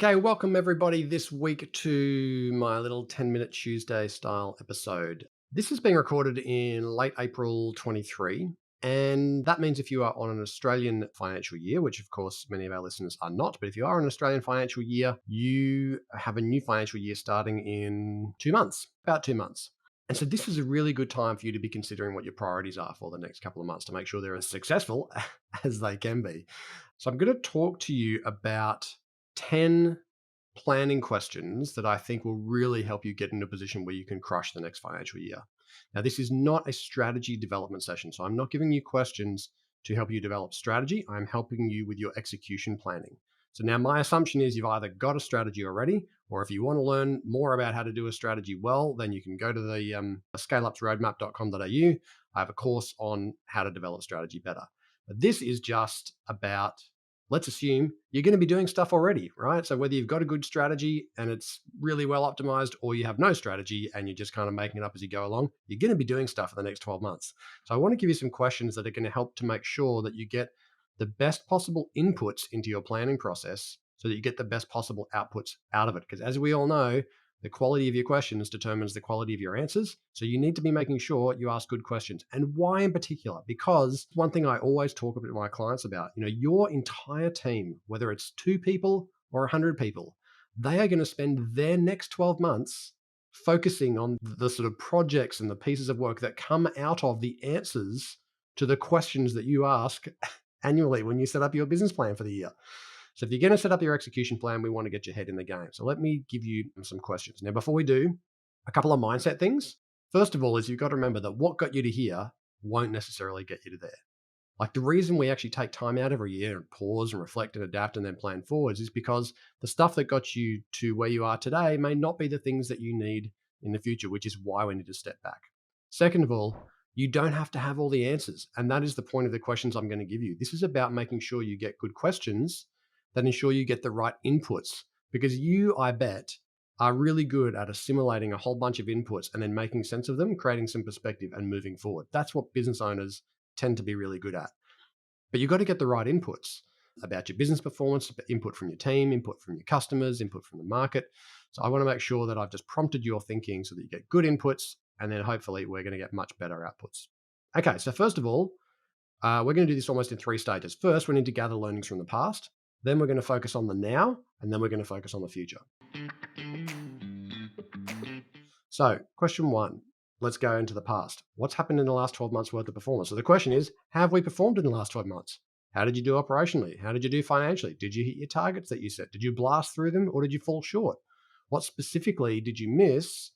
Okay, welcome everybody this week to my little 10-minute Tuesday style episode. This is being recorded in late April 23, and that means if you are on an Australian financial year, which of course many of our listeners are not, but if you are on an Australian financial year, you have a new financial year starting in 2 months, about 2 months. And so this is a really good time for you to be considering what your priorities are for the next couple of months to make sure they're as successful as they can be. So I'm going to talk to you about 10 planning questions that I think will really help you get in a position where you can crush the next financial year. Now, this is not a strategy development session, so I'm not giving you questions to help you develop strategy. I'm helping you with your execution planning. So now my assumption is you've either got a strategy already, or if you want to learn more about how to do a strategy well, then you can go to the scaleupsroadmap.com.au. I have a course on how to develop strategy better. But this is just about, let's assume you're going to be doing stuff already, right? So whether you've got a good strategy and it's really well optimized, or you have no strategy and you're just kind of making it up as you go along, you're going to be doing stuff for the next 12 months. So I want to give you some questions that are going to help to make sure that you get the best possible inputs into your planning process so that you get the best possible outputs out of it. Because as we all know, the quality of your questions determines the quality of your answers. So you need to be making sure you ask good questions. And why in particular? Because one thing I always talk to my clients about, your entire team, whether it's 2 people or 100 people, they are going to spend their next 12 months focusing on the sort of projects and the pieces of work that come out of the answers to the questions that you ask annually when you set up your business plan for the year. So if you're going to set up your execution plan, we want to get your head in the game. So let me give you some questions. Now, before we do, a couple of mindset things. First of all, is you've got to remember that what got you to here won't necessarily get you to there. Like the reason we actually take time out every year and pause and reflect and adapt and then plan forwards is because the stuff that got you to where you are today may not be the things that you need in the future, which is why we need to step back. Second of all, you don't have to have all the answers. And that is the point of the questions I'm going to give you. This is about making sure you get good questions that ensure you get the right inputs, because you, I bet, are really good at assimilating a whole bunch of inputs and then making sense of them, creating some perspective and moving forward. That's what business owners tend to be really good at. But you've got to get the right inputs about your business performance, input from your team, input from your customers, input from the market. So I want to make sure that I've just prompted your thinking so that you get good inputs, and then hopefully we're going to get much better outputs. Okay, so first of all, we're going to do this almost in 3 stages. First, we need to gather learnings from the past. Then we're going to focus on the now, and then we're going to focus on the future. So question one, let's go into the past. What's happened in the last 12 months worth of performance? So the question is, have we performed in the last 12 months? How did you do operationally? How did you do financially? Did you hit your targets that you set? Did you blast through them, or did you fall short? What specifically did you miss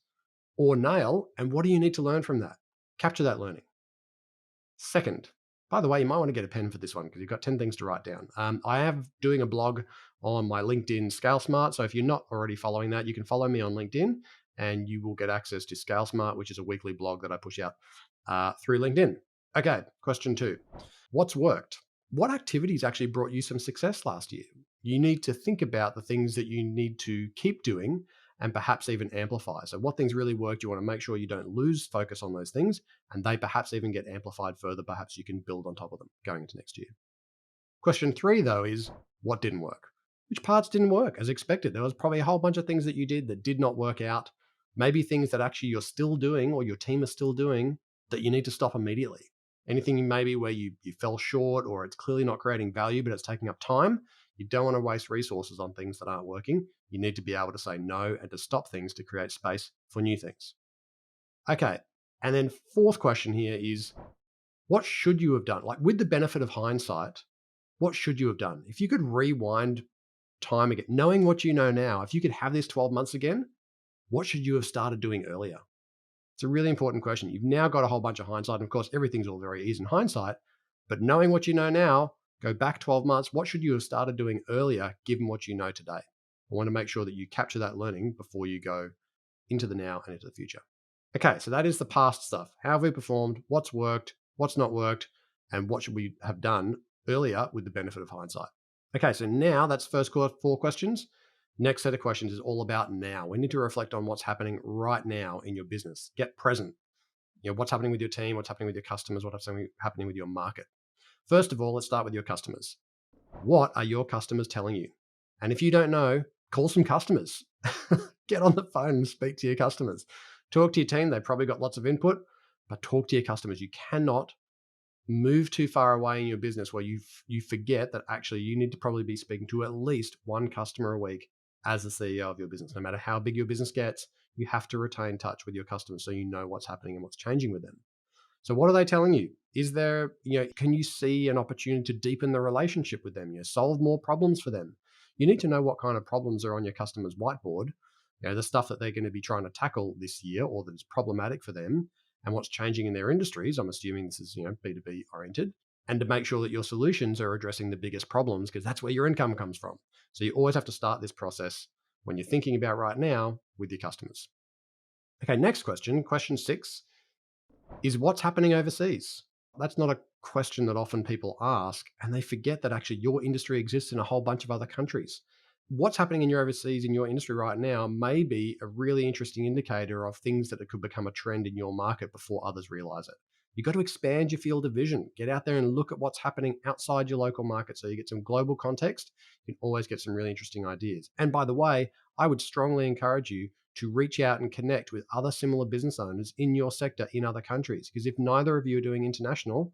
or nail, and what do you need to learn from that? Capture that learning. Second, by the way, you might want to get a pen for this one because you've got 10 things to write down. I am doing a blog on my LinkedIn Scale Smart. So if you're not already following that, you can follow me on LinkedIn and you will get access to Scale Smart, which is a weekly blog that I push out through LinkedIn. Okay, question two. What's worked? What activities actually brought you some success last year? You need to think about the things that you need to keep doing and perhaps even amplify. So what things really worked, you want to make sure you don't lose focus on those things, and they perhaps even get amplified further. Perhaps you can build on top of them going into next year. Question three, though, is what didn't work? Which parts didn't work as expected? There was probably a whole bunch of things that you did that did not work out. Maybe things that actually you're still doing or your team is still doing that you need to stop immediately. Anything maybe where you fell short or it's clearly not creating value, but it's taking up time. You don't want to waste resources on things that aren't working. You need to be able to say no and to stop things to create space for new things. Okay. And then fourth question here is, what should you have done? Like with the benefit of hindsight, what should you have done? If you could rewind time again, knowing what you know now, if you could have this 12 months again, what should you have started doing earlier? It's a really important question. You've now got a whole bunch of hindsight. And of course, everything's all very easy in hindsight, but knowing what you know now, go back 12 months, what should you have started doing earlier given what you know today? I want to make sure that you capture that learning before you go into the now and into the future. Okay, so that is the past stuff. How have we performed? What's worked? What's not worked? And what should we have done earlier with the benefit of hindsight? Okay, so now that's first 4 questions. Next set of questions is all about now. We need to reflect on what's happening right now in your business. Get present. What's happening with your team, what's happening with your customers, what's happening with your market. First of all, let's start with your customers. What are your customers telling you? And if you don't know, Call some customers. Get on the phone and speak to your customers. Talk to your team. They've probably got lots of input, but talk to your customers. You cannot move too far away in your business where you forget that actually you need to probably be speaking to at least one customer a week as the CEO of your business. No matter how big your business gets, you have to retain touch with your customers so you know what's happening and what's changing with them. So what are they telling you? Is there, can you see an opportunity to deepen the relationship with them? Solve more problems for them. You need to know what kind of problems are on your customer's whiteboard, the stuff that they're going to be trying to tackle this year or that is problematic for them and what's changing in their industries. I'm assuming this is, B2B oriented, and to make sure that your solutions are addressing the biggest problems because that's where your income comes from. So you always have to start this process when you're thinking about right now with your customers. Okay, next question, question 6 is what's happening overseas? That's not a question that often people ask, and they forget that actually your industry exists in a whole bunch of other countries. What's happening in your overseas in your industry right now may be a really interesting indicator of things that it could become a trend in your market before others realize it. You've got to expand your field of vision. Get out there and look at what's happening outside your local market so you get some global context. You can always get some really interesting ideas. And by the way, I would strongly encourage you to reach out and connect with other similar business owners in your sector in other countries. Because if neither of you are doing international,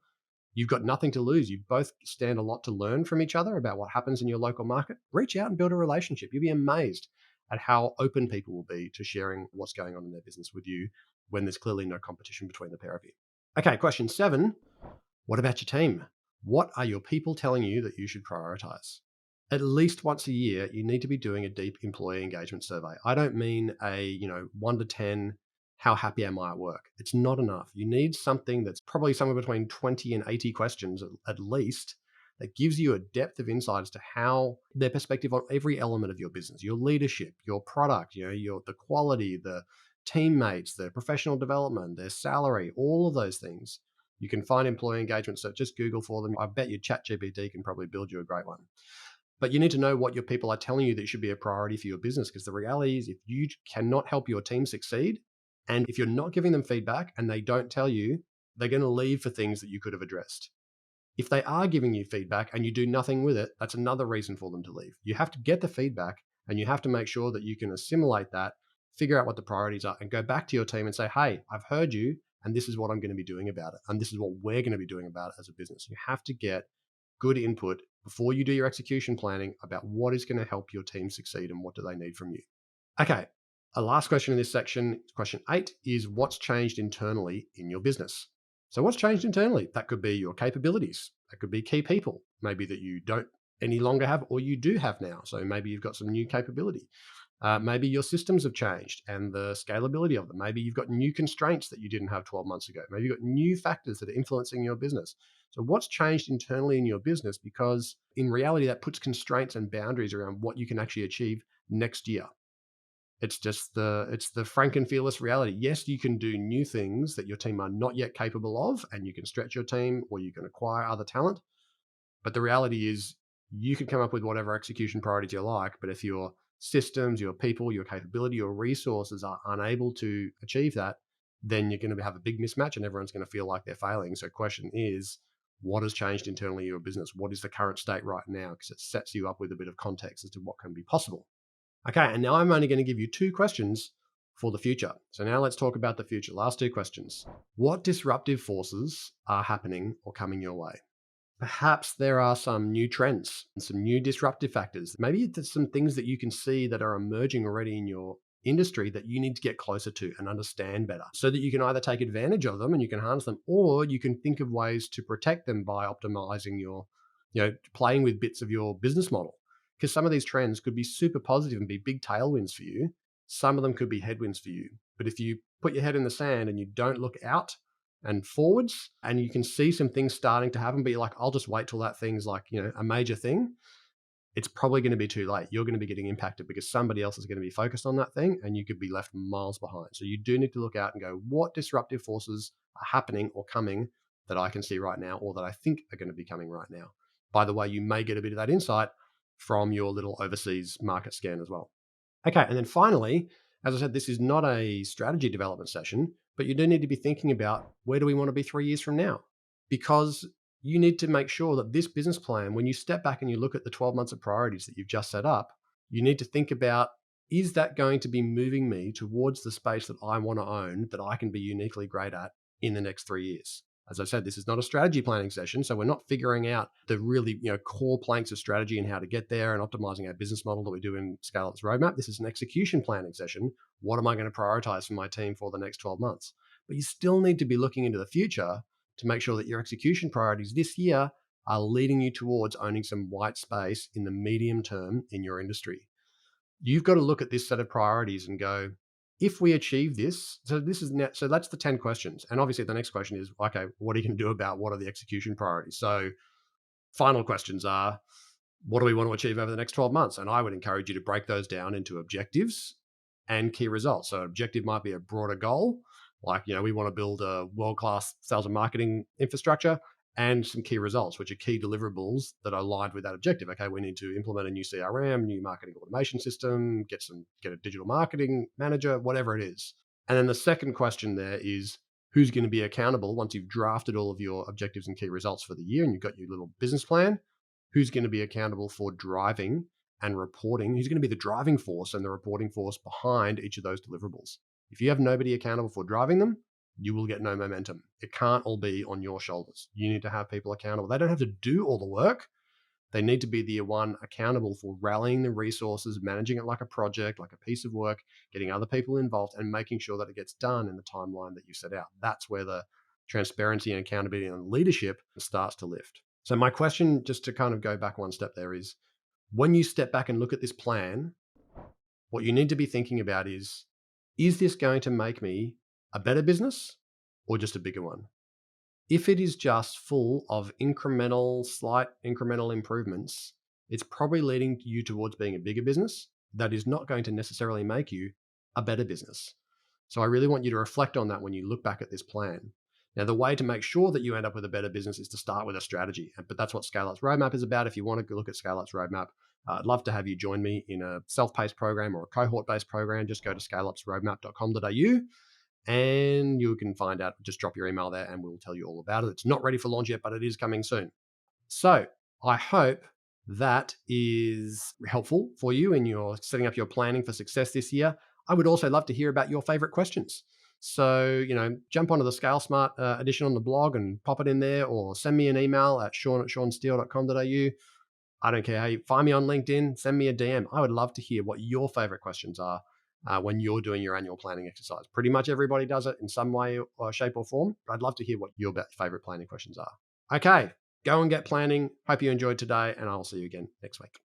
you've got nothing to lose. You both stand a lot to learn from each other about what happens in your local market. Reach out and build a relationship. You'll be amazed at how open people will be to sharing what's going on in their business with you when there's clearly no competition between the pair of you. Okay, question 7. What about your team? What are your people telling you that you should prioritize? At least once a year, you need to be doing a deep employee engagement survey. I don't mean a, 1 to 10, how happy am I at work? It's not enough. You need something that's probably somewhere between 20 and 80 questions at least that gives you a depth of insight as to how their perspective on every element of your business, your leadership, your product, the quality, the teammates, their professional development, their salary, all of those things. You can find employee engagement, so just Google for them. I bet your ChatGPT can probably build you a great one. But you need to know what your people are telling you that should be a priority for your business, because the reality is if you cannot help your team succeed, and if you're not giving them feedback and they don't tell you, they're going to leave for things that you could have addressed. If they are giving you feedback and you do nothing with it, that's another reason for them to leave. You have to get the feedback and you have to make sure that you can assimilate that, figure out what the priorities are, and go back to your team and say, hey, I've heard you, and this is what I'm going to be doing about it. And this is what we're going to be doing about it as a business. You have to get good input before you do your execution planning about what is going to help your team succeed and what do they need from you. Okay, a last question in this section, question 8, is what's changed internally in your business? So what's changed internally? That could be your capabilities. That could be key people, maybe that you don't any longer have or you do have now. So maybe you've got some new capability. Maybe your systems have changed and the scalability of them. Maybe you've got new constraints that you didn't have 12 months ago. Maybe you've got new factors that are influencing your business. So what's changed internally in your business? Because in reality, that puts constraints and boundaries around what you can actually achieve next year. It's the frank and fearless reality. Yes, you can do new things that your team are not yet capable of, and you can stretch your team or you can acquire other talent. But the reality is you can come up with whatever execution priorities you like, but if your systems, your people, your capability, your resources are unable to achieve that, then you're going to have a big mismatch and everyone's going to feel like they're failing. So question is, what has changed internally in your business? What is the current state right now? Because it sets you up with a bit of context as to what can be possible. Okay, and now I'm only going to give you 2 questions for the future. So now let's talk about the future. Last 2 questions. What disruptive forces are happening or coming your way? Perhaps there are some new trends and some new disruptive factors. Maybe there's some things that you can see that are emerging already in your industry that you need to get closer to and understand better so that you can either take advantage of them and you can harness them, or you can think of ways to protect them by optimizing your, playing with bits of your business model. Because some of these trends could be super positive and be big tailwinds for you. Some of them could be headwinds for you. But if you put your head in the sand and you don't look out and forwards, and you can see some things starting to happen, but you're like, I'll just wait till that thing's like, a major thing. It's probably going to be too late. You're going to be getting impacted because somebody else is going to be focused on that thing and you could be left miles behind. So you do need to look out and go, what disruptive forces are happening or coming that I can see right now or that I think are going to be coming right now? By the way, you may get a bit of that insight from your little overseas market scan as well. Okay, and then finally, as I said, this is not a strategy development session, but you do need to be thinking about where do we want to be 3 years from now? Because you need to make sure that this business plan, when you step back and you look at the 12 months of priorities that you've just set up, you need to think about, is that going to be moving me towards the space that I want to own, that I can be uniquely great at in the next 3 years? As I said, this is not a strategy planning session, so we're not figuring out the really core planks of strategy and how to get there and optimizing our business model that we do in Scale Up's roadmap. This is an execution planning session. What am I going to prioritize for my team for the next 12 months? But you still need to be looking into the future to make sure that your execution priorities this year are leading you towards owning some white space in the medium term in your industry. You've got to look at this set of priorities and go, if we achieve this, so that's the 10 questions. And obviously the next question is, okay, what are you going to do about what are the execution priorities? So final questions are, what do we want to achieve over the next 12 months? And I would encourage you to break those down into objectives and key results. So objective might be a broader goal, like, we want to build a world-class sales and marketing infrastructure, and some key results, which are key deliverables that are aligned with that objective. Okay, we need to implement a new CRM, new marketing automation system, get a digital marketing manager, whatever it is. And then the second question there is, who's going to be accountable once you've drafted all of your objectives and key results for the year and you've got your little business plan? Who's going to be accountable for driving and reporting? Who's going to be the driving force and the reporting force behind each of those deliverables? If you have nobody accountable for driving them, you will get no momentum. It can't all be on your shoulders. You need to have people accountable. They don't have to do all the work. They need to be the one accountable for rallying the resources, managing it like a project, like a piece of work, getting other people involved, and making sure that it gets done in the timeline that you set out. That's where the transparency and accountability and leadership starts to lift. So my question, just to kind of go back one step there, is when you step back and look at this plan, what you need to be thinking about is this going to make me a better business or just a bigger one? If it is just full of slight incremental improvements, it's probably leading you towards being a bigger business. That is not going to necessarily make you a better business. So I really want you to reflect on that when you look back at this plan. Now, the way to make sure that you end up with a better business is to start with a strategy. But that's what Scale Up's Roadmap is about. If you want to look at Scale Up's Roadmap, I'd love to have you join me in a self-paced program or a cohort-based program. Just go to scaleupsroadmap.com.au and you can find out. Just drop your email there and we'll tell you all about it. It's not ready for launch yet, but it is coming soon. So I hope that is helpful for you in your setting up your planning for success this year. I would also love to hear about your favorite questions. So, jump onto the Scale Smart edition on the blog and pop it in there, or send me an email at sean@seansteele.com.au. I don't care how you find me on LinkedIn, send me a DM. I would love to hear what your favorite questions are when you're doing your annual planning exercise. Pretty much everybody does it in some way or shape or form, but I'd love to hear what your favorite planning questions are. Okay, go and get planning. Hope you enjoyed today, and I'll see you again next week.